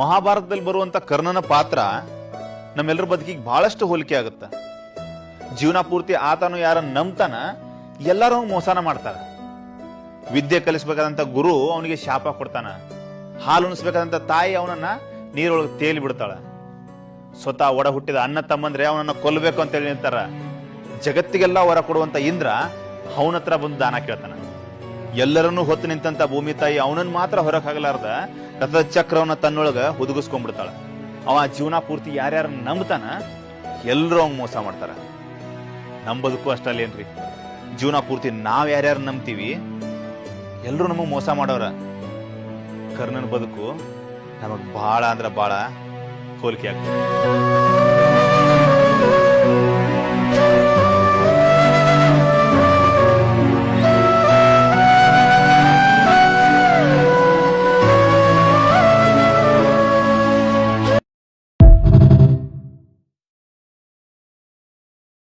ಮಹಾಭಾರತದಲ್ಲಿ ಬರುವಂತ ಕರ್ಣನ ಪಾತ್ರ ನಮ್ಮೆಲ್ಲರ ಬದುಕಿಗೆ ಬಹಳಷ್ಟು ಹೋಲಿಕೆ ಆಗುತ್ತ. ಜೀವನ ಪೂರ್ತಿ ಆತನು ಯಾರನ್ನ ನಂಬ್ತಾನ ಎಲ್ಲರೂ ಮೋಸನ ಮಾಡ್ತಾರ. ವಿದ್ಯೆ ಕಲಿಸ್ಬೇಕಾದಂತ ಗುರು ಅವನಿಗೆ ಶಾಪ ಕೊಡ್ತಾನ. ಹಾಲು ಉಣಿಸ್ಬೇಕಾದಂತ ತಾಯಿ ಅವನನ್ನ ನೀರೊಳಗೆ ತೇಲಿ ಬಿಡ್ತಾಳ. ಸ್ವತಃ ಒಡ ಹುಟ್ಟಿದ ಅಣ್ಣ ತಮ್ಮಂದ್ರೆ ಅವನನ್ನ ಕೊಲ್ಲಬೇಕು ಅಂತ ಹೇಳಿ ನಿಂತಾರ. ಜಗತ್ತಿಗೆಲ್ಲ ಹೊರ ಕೊಡುವಂತ ಇಂದ್ರ ಅವನ ಹತ್ರ ಬಂದು ದಾನ ಕೇಳ್ತಾನ. ಎಲ್ಲರನ್ನೂ ಹೊತ್ತು ನಿಂತಂತ ಭೂಮಿ ತಾಯಿ ಅವನನ್ನ ಮಾತ್ರ ಹೊರಕ್ ಆಗಲಾರ್ದ ರಥದ ಚಕ್ರವನ್ನ ತನ್ನೊಳಗ ಹುದುಗಿಸ್ಕೊಂಡ್ಬಿಡ್ತಾಳ. ಅವ ಜೀವನ ಪೂರ್ತಿ ಯಾರ್ಯಾರ ನಂಬ್ತಾನ ಎಲ್ಲರೂ ಅವ್ ಮೋಸ ಮಾಡ್ತಾರ. ನಂಬದಕ್ಕೂ ಅಷ್ಟಲ್ಲೇನ್ರಿ, ಜೀವನ ಪೂರ್ತಿ ನಾವ್ ಯಾರ್ಯಾರು ನಂಬ್ತೀವಿ ಎಲ್ರು ನಮಗ್ ಮೋಸ ಮಾಡೋರ. ಕರ್ಣನ ಬದುಕು ನಮಗ್ ಬಹಳ ಅಂದ್ರ ಬಹಳ ಹೋಲಿಕೆ ಆಗ್ತದೆ.